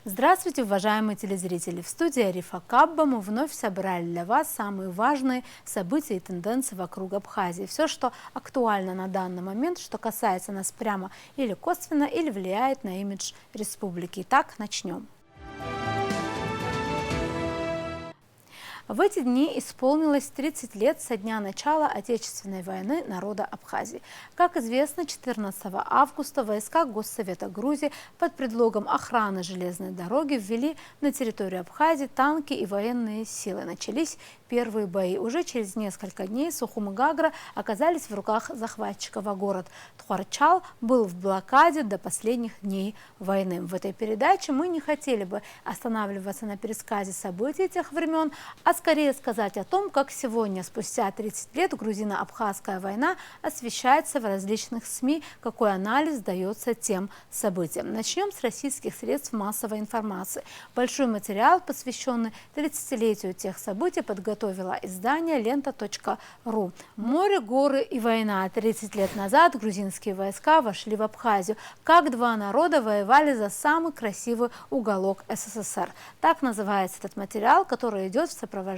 Здравствуйте, уважаемые телезрители! В студии Арифа Кабба мы вновь собрали для вас самые важные события и тенденции вокруг Абхазии. Все, что актуально на данный момент, что касается нас прямо или косвенно, или влияет на имидж республики. Итак, начнем. В эти дни исполнилось 30 лет со дня начала Отечественной войны народа Абхазии. Как известно, 14 августа войска Госсовета Грузии под предлогом охраны железной дороги ввели на территорию Абхазии танки и военные силы. Начались первые бои. Уже через несколько дней Сухум и Гагра оказались в руках захватчиков, а город Тхуарчал был в блокаде до последних дней войны. В этой передаче мы не хотели бы останавливаться на пересказе событий тех времен, а скорее сказать о том, как сегодня, спустя 30 лет, грузино-абхазская война освещается в различных СМИ, какой анализ дается тем событиям. Начнем с российских средств массовой информации. Большой материал, посвященный 30-летию тех событий, подготовила издание лента.ру. Море, горы и война. 30 лет назад грузинские войска вошли в Абхазию. Как два народа воевали за самый красивый уголок СССР. Так называется этот материал, который идет в сопровождении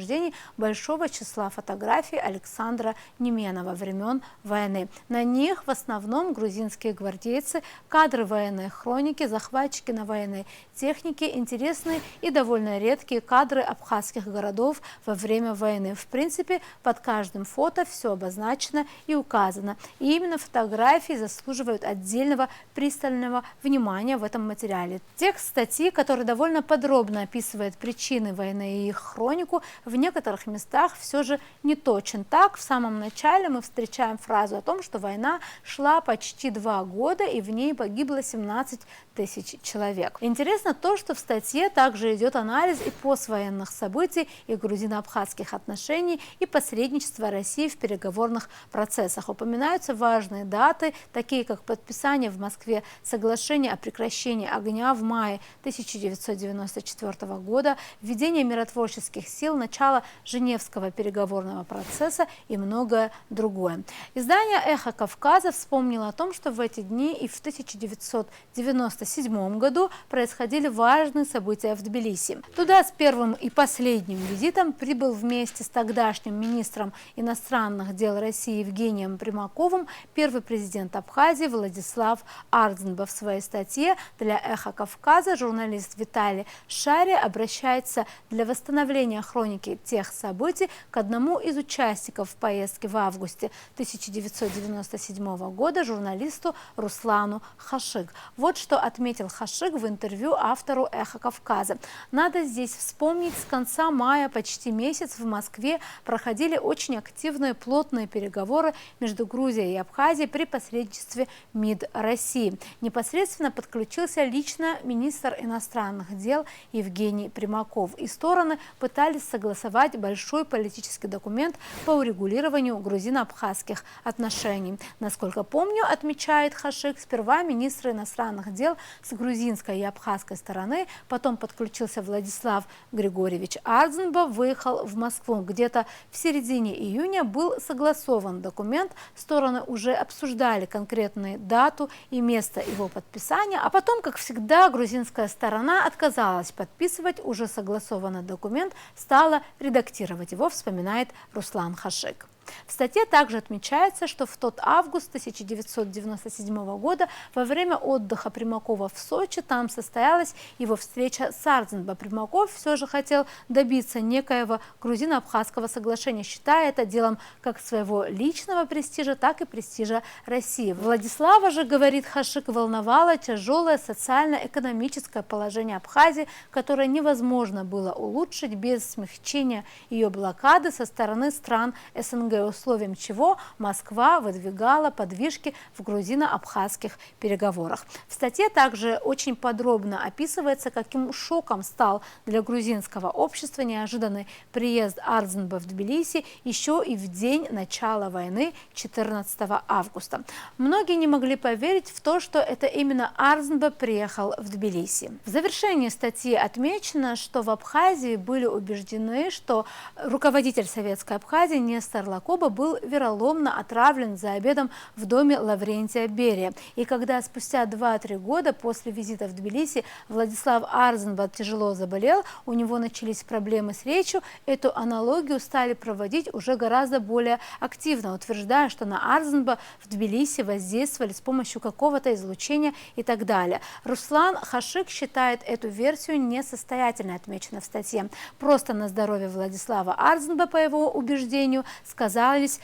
большого числа фотографий Александра Неменова времен войны. На них в основном грузинские гвардейцы, кадры военной хроники, захватчики на военной технике, интересные и довольно редкие кадры абхазских городов во время войны. В принципе, под каждым фото все обозначено и указано. И именно фотографии заслуживают отдельного пристального внимания в этом материале. Текст статьи, который довольно подробно описывает причины войны и их хронику, в некоторых местах все же не точен. Так, в самом начале мы встречаем фразу о том, что война шла почти 2 года и в ней погибло 17 тысяч человек. Интересно то, что в статье также идет анализ и поствоенных событий, и грузино-абхазских отношений, и посредничества России в переговорных процессах. Упоминаются важные даты, такие как подписание в Москве соглашения о прекращении огня в мае 1994 года, введение миротворческих сил, начало Женевского переговорного процесса и многое другое. Издание «Эхо Кавказа» вспомнило о том, что в эти дни и в 1997 году происходили важные события в Тбилиси. Туда с первым и последним визитом прибыл вместе с тогдашним министром иностранных дел России Евгением Примаковым первый президент Абхазии Владислав Ардзинба. В своей статье для «Эхо Кавказа» журналист Виталий Шари обращается для восстановления хроники тех событий к одному из участников поездки в августе 1997 года, журналисту Руслану Хашиг. Вот что отметил Хашиг в интервью автору «Эхо Кавказа». Надо здесь вспомнить, с конца мая почти месяц в Москве проходили очень активные плотные переговоры между Грузией и Абхазией при посредничестве МИД России. Непосредственно подключился лично министр иностранных дел Евгений Примаков. И стороны пытались согласовать большой политический документ по урегулированию грузино-абхазских отношений. Насколько помню, отмечает Хашиг, сперва министры иностранных дел с грузинской и абхазской стороны, потом подключился Владислав Григорьевич Ардзинба, выехал в Москву. Где-то в середине июня был согласован документ, стороны уже обсуждали конкретную дату и место его подписания, а потом, как всегда, грузинская сторона отказалась подписывать уже согласованный документ, стала редактировать его, вспоминает Руслан Хашиг. В статье также отмечается, что в тот август 1997 года во время отдыха Примакова в Сочи там состоялась его встреча с Ардзинба. Примаков все же хотел добиться некоего грузино-абхазского соглашения, считая это делом как своего личного престижа, так и престижа России. Владислава же, говорит Хашиг, волновало тяжелое социально-экономическое положение Абхазии, которое невозможно было улучшить без смягчения ее блокады со стороны стран СНГ, условием чего Москва выдвигала подвижки в грузино-абхазских переговорах. В статье также очень подробно описывается, каким шоком стал для грузинского общества неожиданный приезд Ардзинба в Тбилиси еще и в день начала войны 14 августа. Многие не могли поверить в то, что это именно Ардзинба приехал в Тбилиси. В завершении статьи отмечено, что в Абхазии были убеждены, что руководитель Советской Абхазии Нестор Лакоев Якоба был вероломно отравлен за обедом в доме Лаврентия Берия. И когда спустя 2-3 года после визита в Тбилиси Владислав Арзенбат тяжело заболел, у него начались проблемы с речью, эту аналогию стали проводить уже гораздо более активно, утверждая, что на Арзенба в Тбилиси воздействовали с помощью какого-то излучения и так далее. Руслан Хашик считает эту версию несостоятельной, отмечено в статье. Просто на здоровье Владислава Арзенба, по его убеждению, сказались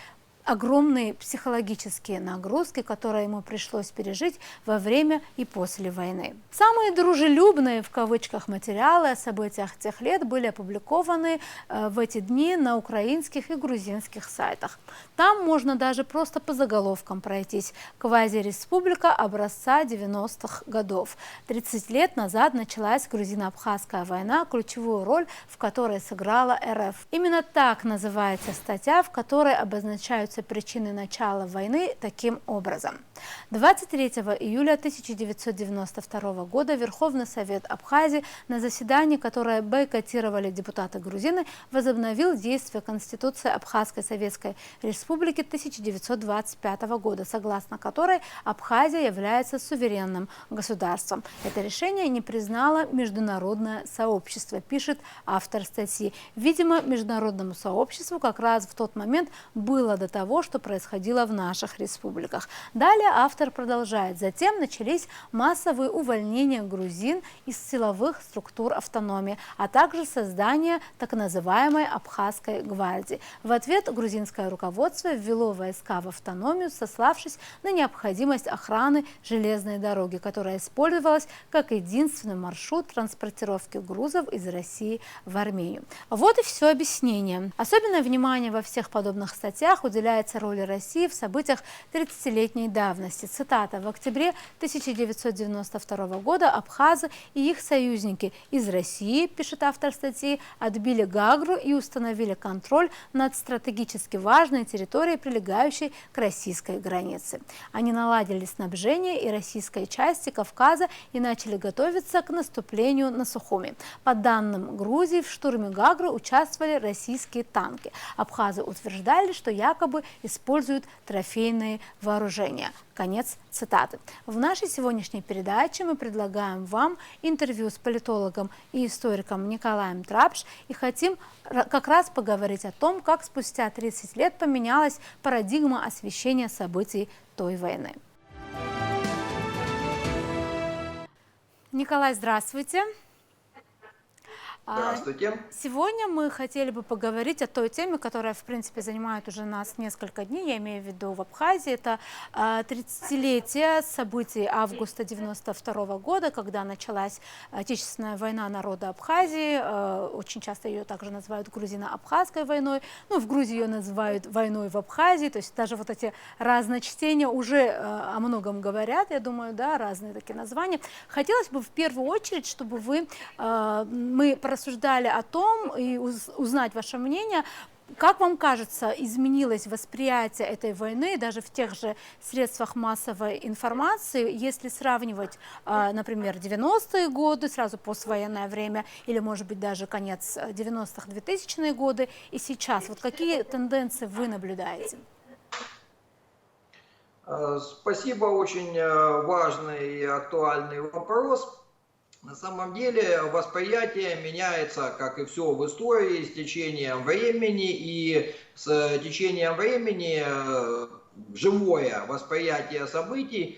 огромные психологические нагрузки, которые ему пришлось пережить во время и после войны. Самые дружелюбные, в кавычках, материалы о событиях тех лет были опубликованы в эти дни на украинских и грузинских сайтах. Там можно даже просто по заголовкам пройтись. Квазиреспублика образца 90-х годов. 30 лет назад началась грузино-абхазская война, ключевую роль в которой сыграла РФ. Именно так называется статья, в которой обозначаются причины начала войны таким образом. 23 июля 1992 года Верховный Совет Абхазии на заседании, которое бойкотировали депутаты-грузины, возобновил действие Конституции Абхазской Советской Республики 1925 года, согласно которой Абхазия является суверенным государством. Это решение не признало международное сообщество, пишет автор статьи. Видимо, международному сообществу как раз в тот момент было до того, что происходило в наших республиках. Далее автор продолжает. Затем начались массовые увольнения грузин из силовых структур автономии, а также создание так называемой Абхазской гвардии. В ответ грузинское руководство ввело войска в автономию, сославшись на необходимость охраны железной дороги, которая использовалась как единственный маршрут транспортировки грузов из России в Армению. Вот и все объяснение. Особенное внимание во всех подобных статьях уделяется роли России в событиях 30-летней давности. Цитата. В октябре 1992 года абхазы и их союзники из России, пишет автор статьи, отбили Гагру и установили контроль над стратегически важной территорией, прилегающей к российской границе. Они наладили снабжение и российской части Кавказа и начали готовиться к наступлению на Сухуми. По данным Грузии, в штурме Гагры участвовали российские танки. Абхазы утверждали, что якобы используют трофейные вооружения. Конец цитаты. В нашей сегодняшней передаче мы предлагаем вам интервью с политологом и историком Николаем Трапш и хотим как раз поговорить о том, как спустя 30 лет поменялась парадигма освещения событий той войны. Николай, здравствуйте. Здравствуйте. Сегодня мы хотели бы поговорить о той теме, которая, в принципе, занимает уже нас несколько дней, я имею в виду в Абхазии. Это 30-летие событий августа 1992 года, когда началась Отечественная война народа Абхазии. Очень часто ее также называют грузино-абхазской войной. Ну, в Грузии ее называют войной в Абхазии. То есть даже вот эти разночтения уже о многом говорят, я думаю, да, разные такие названия. Хотелось бы в первую очередь, чтобы мы рассуждали о том и узнать ваше мнение, как вам кажется, изменилось восприятие этой войны даже в тех же средствах массовой информации, если сравнивать, например, 90-е годы, сразу поствоенное время, или, может быть, даже конец 90-х, 2000-е годы и сейчас? Вот какие тенденции вы наблюдаете? Спасибо, очень важный и актуальный вопрос. На самом деле восприятие меняется, как и все в истории, с течением времени, и с течением времени живое восприятие событий,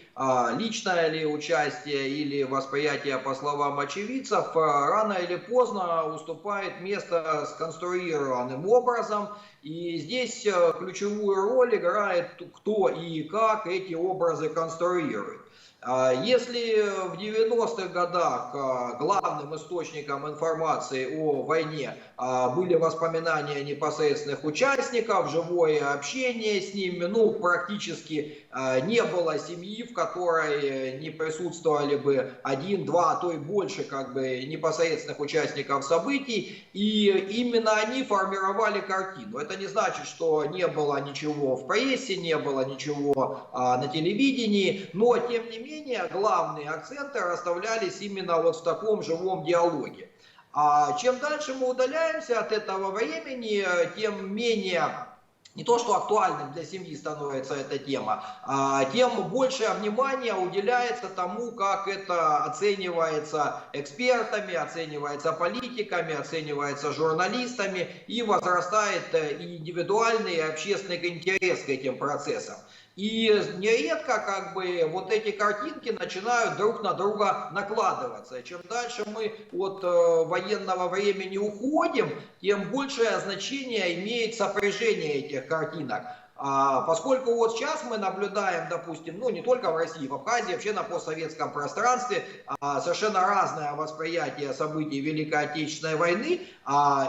личное ли участие или восприятие по словам очевидцев, рано или поздно уступает место сконструированным образом. И здесь ключевую роль играет кто и как эти образы конструирует. Если в 90-х годах главным источником информации о войне были воспоминания непосредственных участников, живое общение с ними, ну, практически не было семьи, в которой не присутствовали бы один, два, а то и больше как бы непосредственных участников событий, и именно они формировали картину. Это не значит, что не было ничего в прессе, не было ничего на телевидении, но тем не менее главные акценты расставлялись именно вот в таком живом диалоге. А чем дальше мы удаляемся от этого времени, тем менее не то что актуальным для семьи становится эта тема, тем больше внимания уделяется тому, как это оценивается экспертами, оценивается политиками, оценивается журналистами, и возрастает и индивидуальный, и общественный интерес к этим процессам. И нередко как бы вот эти картинки начинают друг на друга накладываться. И чем дальше мы от военного времени уходим, тем большее значение имеет сопряжение этих картинок. Поскольку вот сейчас мы наблюдаем, допустим, ну не только в России, в Абхазии, вообще на постсоветском пространстве совершенно разное восприятие событий Великой Отечественной войны,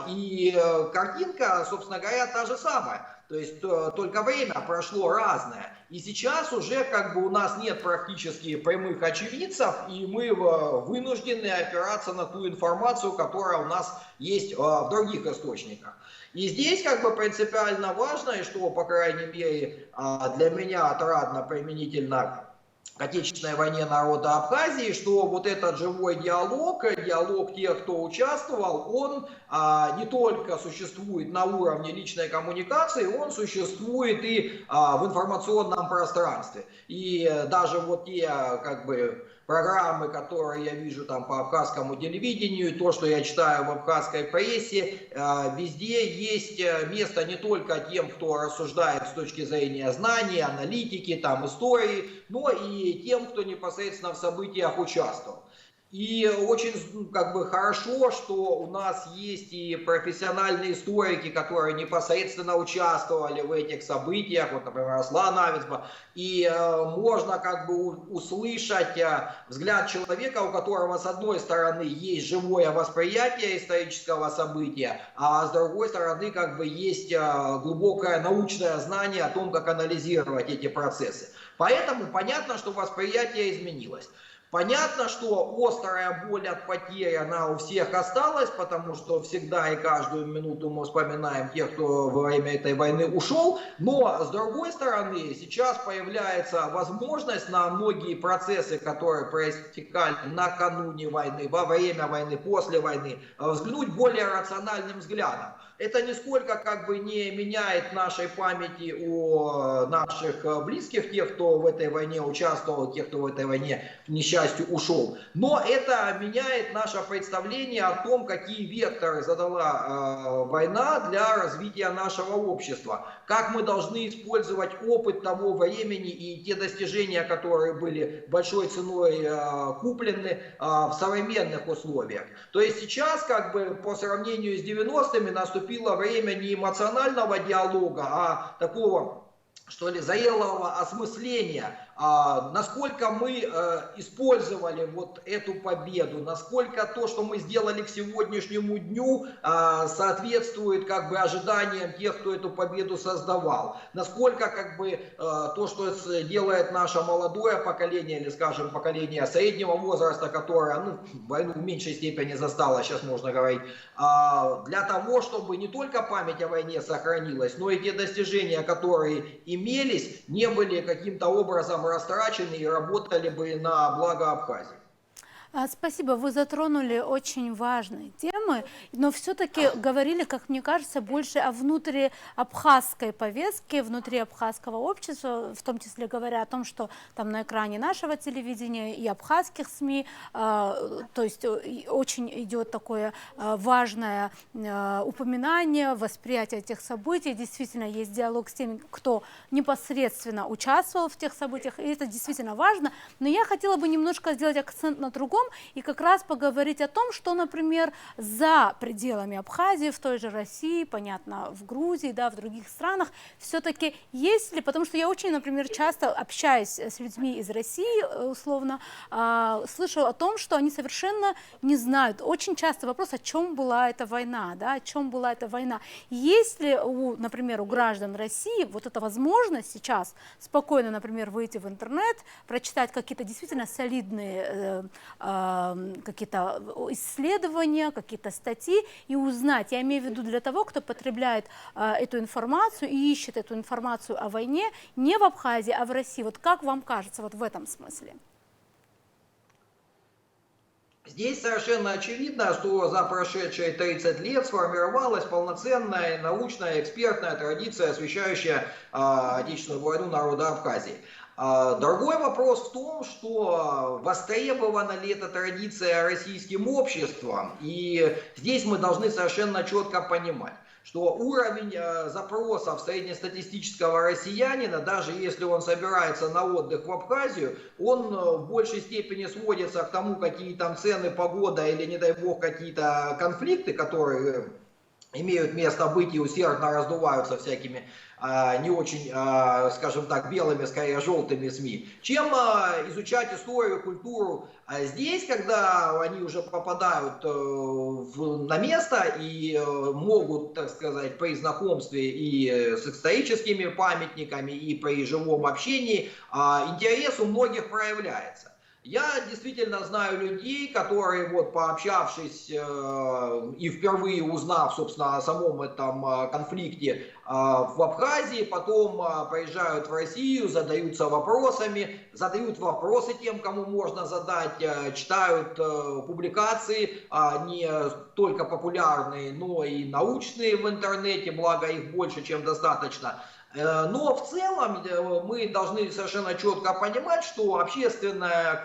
и картинка, собственно говоря, та же самая. То есть только время прошло разное. И сейчас уже как бы у нас нет практически прямых очевидцев, и мы вынуждены опираться на ту информацию, которая у нас есть в других источниках. И здесь как бы принципиально важно, и что, по крайней мере, для меня отрадно применительно к Отечественной войне народа Абхазии, что вот этот живой диалог, диалог тех, кто участвовал, он не только существует на уровне личной коммуникации, он существует и в информационном пространстве. И даже вот те как бы программы, которые я вижу там по абхазскому телевидению, то, что я читаю в абхазской прессе, везде есть место не только тем, кто рассуждает с точки зрения знаний, аналитики, там, истории, но и тем, кто непосредственно в событиях участвовал. И очень как бы хорошо, что у нас есть и профессиональные историки, которые непосредственно участвовали в этих событиях, вот, например, Аслан Авицба, и можно как бы услышать взгляд человека, у которого с одной стороны есть живое восприятие исторического события, а с другой стороны как бы есть глубокое научное знание о том, как анализировать эти процессы. Поэтому понятно, что восприятие изменилось. Понятно, что острая боль от потери, она у всех осталась, потому что всегда и каждую минуту мы вспоминаем тех, кто во время этой войны ушел. Но, с другой стороны, сейчас появляется возможность на многие процессы, которые проистекали накануне войны, во время войны, после войны, взглянуть более рациональным взглядом. Это нисколько как бы не меняет нашей памяти о наших близких, тех, кто в этой войне участвовал, тех, кто в этой войне, к несчастью, ушел. Но это меняет наше представление о том, какие векторы задала война для развития нашего общества. Как мы должны использовать опыт того времени и те достижения, которые были большой ценой куплены в современных условиях. То есть сейчас, как бы по сравнению с 90-ми, наступило время не эмоционального диалога, а такого, что ли, зрелого осмысления, насколько мы использовали вот эту победу, насколько то, что мы сделали к сегодняшнему дню, соответствует как бы ожиданиям тех, кто эту победу создавал, насколько как бы то, что делает наше молодое поколение, или, скажем, поколение среднего возраста, которое войну в меньшей степени застало, сейчас можно говорить, для того, чтобы не только память о войне сохранилась, но и те достижения, которые имелись, не были каким-то образом растрачены и работали бы на благо Абхазии. Спасибо, вы затронули очень важные темы, но все-таки говорили, как мне кажется, больше о внутриабхазской повестке, внутри абхазского общества, в том числе говоря о том, что там на экране нашего телевидения и абхазских СМИ, то есть очень идет такое важное упоминание, восприятие этих событий, действительно есть диалог с теми, кто непосредственно участвовал в тех событиях, и это действительно важно, но я хотела бы немножко сделать акцент на другом, и как раз поговорить о том, что, например, за пределами Абхазии, в той же России, понятно, в Грузии, да, в других странах, все-таки есть ли, потому что я очень, например, часто общаюсь с людьми из России, условно, слышу о том, что они совершенно не знают, очень часто вопрос, о чем была эта война, да, о чем была эта война. Есть ли, например, у граждан России вот эта возможность сейчас спокойно, например, выйти в интернет, прочитать какие-то действительно солидные какие-то исследования, какие-то статьи и узнать, я имею в виду для того, кто потребляет эту информацию и ищет эту информацию о войне не в Абхазии, а в России. Вот как вам кажется вот в этом смысле? Здесь совершенно очевидно, что за прошедшие 30 лет сформировалась полноценная научная экспертная традиция, освещающая Отечественную войну народа Абхазии. Другой вопрос в том, что востребована ли эта традиция российским обществом, и здесь мы должны совершенно четко понимать, что уровень запросов среднестатистического россиянина, даже если он собирается на отдых в Абхазию, он в большей степени сводится к тому, какие там цены, погода или, не дай бог, какие-то конфликты, которые имеют место быть и усердно раздуваются всякими не очень, скажем так, белыми, скорее желтыми СМИ, чем изучать историю, культуру. А здесь, когда они уже попадают на место и могут, так сказать, при знакомстве и с историческими памятниками, и при живом общении, интерес у многих проявляется. Я действительно знаю людей, которые, вот, пообщавшись и впервые узнав, собственно, о самом этом конфликте в Абхазии, потом приезжают в Россию, задаются вопросами, задают вопросы тем, кому можно задать, читают публикации, не только популярные, но и научные в интернете, благо их больше, чем достаточно. Но в целом мы должны совершенно четко понимать, что общественное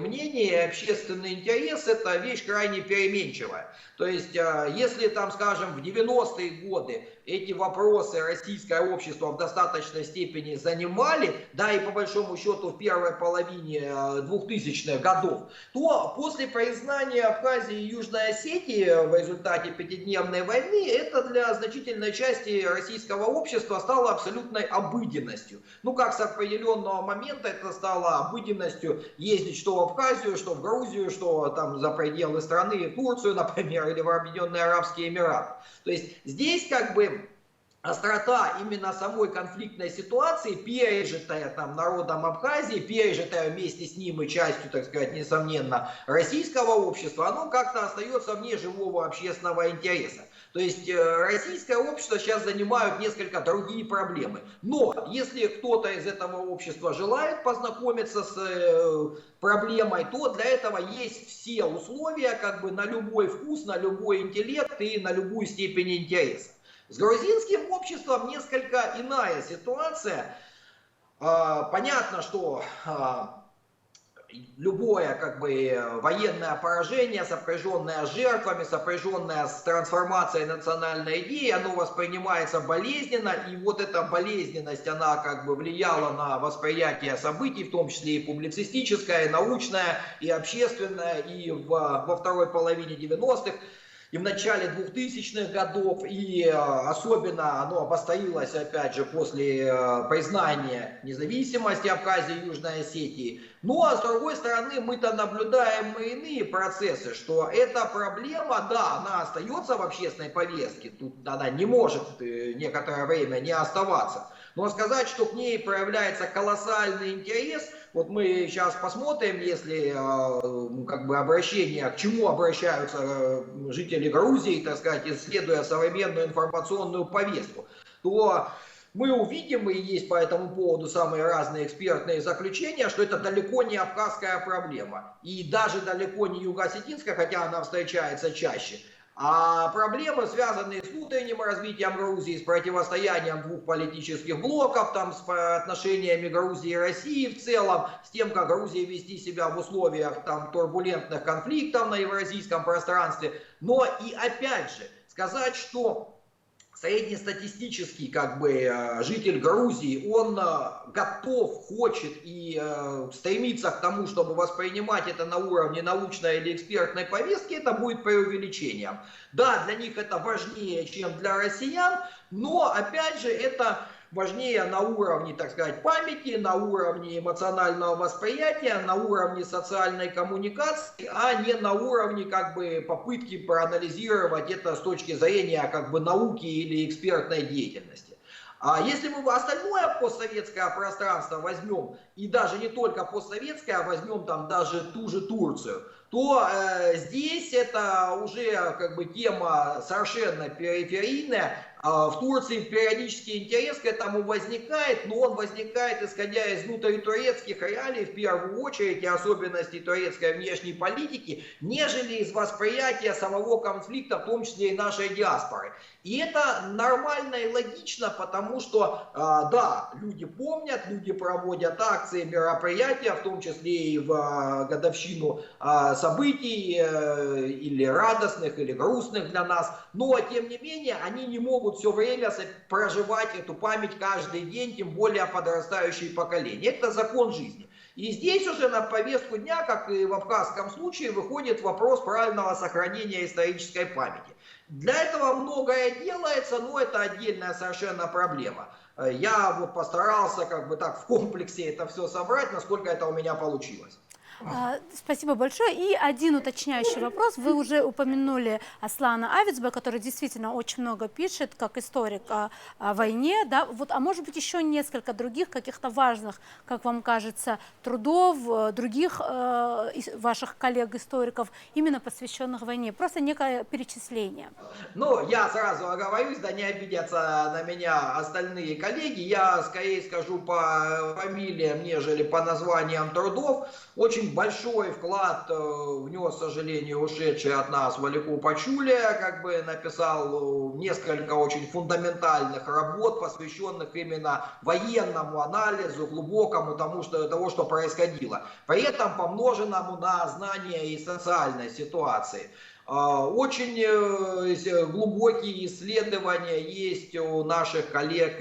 мнение, общественный интерес – это вещь крайне переменчивая. То есть, если там, скажем, в 90-е годы эти вопросы российское общество в достаточной степени занимали, да и по большому счету в первой половине 2000-х годов, то после признания Абхазии и Южной Осетии в результате пятидневной войны это для значительной части российского общества стало абсолютной обыденностью. Ну, как с определенного момента это стало обыденностью ездить что в Абхазию, что в Грузию, что там за пределы страны, в Турцию, например, или в Объединенные Арабские Эмираты. То есть здесь острота именно самой конфликтной ситуации, пережитая там народом Абхазии, пережитая вместе с ним и частью, так сказать, несомненно, российского общества, оно как-то остается вне живого общественного интереса. То есть российское общество сейчас занимают несколько другие проблемы. Но если кто-то из этого общества желает познакомиться с проблемой, то для этого есть все условия на любой вкус, на любой интеллект и на любую степень интереса. С грузинским обществом несколько иная ситуация. Понятно, что любое военное поражение, сопряженное с жертвами, сопряженное с трансформацией национальной идеи, оно воспринимается болезненно, и вот эта болезненность, она влияла на восприятие событий, в том числе и публицистическое, и научное, и общественное, и во второй половине 90-х. И в начале 2000-х годов, и особенно оно обострилось, опять же, после признания независимости Абхазии и Южной Осетии. Ну, а с другой стороны, мы-то наблюдаем и иные процессы, что эта проблема, да, она остается в общественной повестке, тут она не может некоторое время не оставаться. Но сказать, что к ней проявляется колоссальный интерес, вот мы сейчас посмотрим, если обращение, к чему обращаются жители Грузии, так сказать, исследуя современную информационную повестку, то мы увидим, и есть по этому поводу самые разные экспертные заключения, что это далеко не абхазская проблема. И даже далеко не юго-осетинская, хотя она встречается чаще. А проблемы, связанные с внутренним развитием Грузии, с противостоянием двух политических блоков, с отношениями Грузии и России в целом, с тем, как Грузия вести себя в условиях турбулентных конфликтов на евразийском пространстве. Но и опять же, сказать, что среднестатистический житель Грузии, он готов, хочет и стремится к тому, чтобы воспринимать это на уровне научной или экспертной повестки, это будет преувеличением. Да, для них это важнее, чем для россиян, но опять же это важнее на уровне, так сказать, памяти, на уровне эмоционального восприятия, на уровне социальной коммуникации, а не на уровне попытки проанализировать это с точки зрения науки или экспертной деятельности. А если мы остальное постсоветское пространство возьмем и даже не только постсоветская, а возьмем там даже ту же Турцию, то здесь это уже как бы тема совершенно периферийная. В Турции периодически интерес к этому возникает, но он возникает исходя из внутритурецких реалий в первую очередь и особенностей турецкой внешней политики, нежели из восприятия самого конфликта, в том числе и нашей диаспоры. И это нормально и логично, потому что, да, люди помнят, люди проводят акции, мероприятия, в том числе и в годовщину событий, или радостных, или грустных для нас, но, тем не менее, они не могут все время проживать эту память каждый день, тем более подрастающие поколения. Это закон жизни. И здесь уже на повестку дня, как и в абхазском случае, выходит вопрос правильного сохранения исторической памяти. Для этого многое делается, но это отдельная совершенно проблема. Я вот постарался как бы так в комплексе это все собрать, насколько это у меня получилось. Спасибо большое. И один уточняющий вопрос. Вы уже упомянули Аслана Авицба, который действительно очень много пишет, как историк о войне. Да? Вот, а может быть еще несколько других каких-то важных, как вам кажется, трудов других ваших коллег-историков, именно посвященных войне? Просто некое перечисление. Ну, я сразу оговорюсь, да не обидятся на меня остальные коллеги. Я скорее скажу по фамилиям, нежели по названиям трудов. Очень большой вклад внес, к сожалению, ушедший от нас Валику Пачуля, как бы написал несколько очень фундаментальных работ, посвященных именно военному анализу, глубокому того, что происходило. При этом помноженному на знание и социальной ситуации. Очень глубокие исследования есть у наших коллег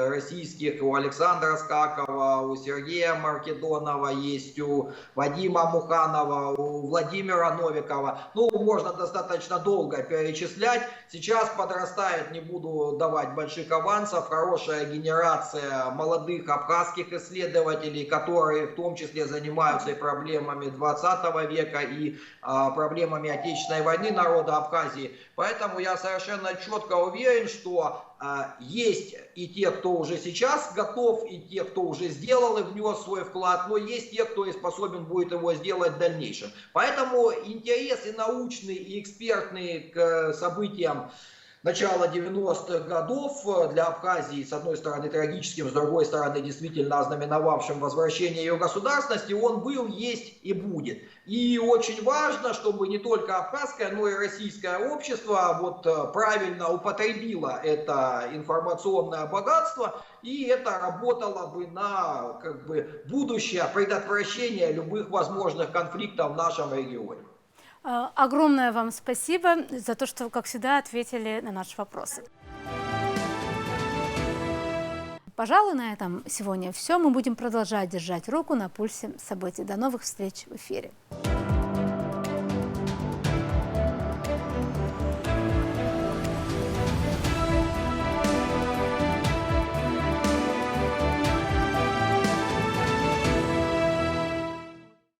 российских, у Александра Скакова, у Сергея Маркедонова, есть у Вадима Муханова, у Владимира Новикова. Ну, можно достаточно долго перечислять. Сейчас подрастает, не буду давать больших авансов, хорошая генерация молодых абхазских исследователей, которые в том числе занимаются и проблемами 20 века, и проблемами Отечественной войны народа Абхазии. Поэтому я совершенно четко уверен, что есть и те, кто уже сейчас готов, и те, кто уже сделал и внес свой вклад, но есть те, кто и способен будет его сделать в дальнейшем. Поэтому интерес и научный, и экспертный к событиям начала 90-х годов для Абхазии, с одной стороны трагическим, с другой стороны действительно ознаменовавшим возвращение ее государственности, он был, есть и будет. И очень важно, чтобы не только абхазское, но и российское общество вот правильно употребило это информационное богатство, и это работало бы на как бы будущее предотвращение любых возможных конфликтов в нашем регионе. Огромное вам спасибо за то, что, как всегда, ответили на наши вопросы. Пожалуй, на этом сегодня все. Мы будем продолжать держать руку на пульсе событий. До новых встреч в эфире.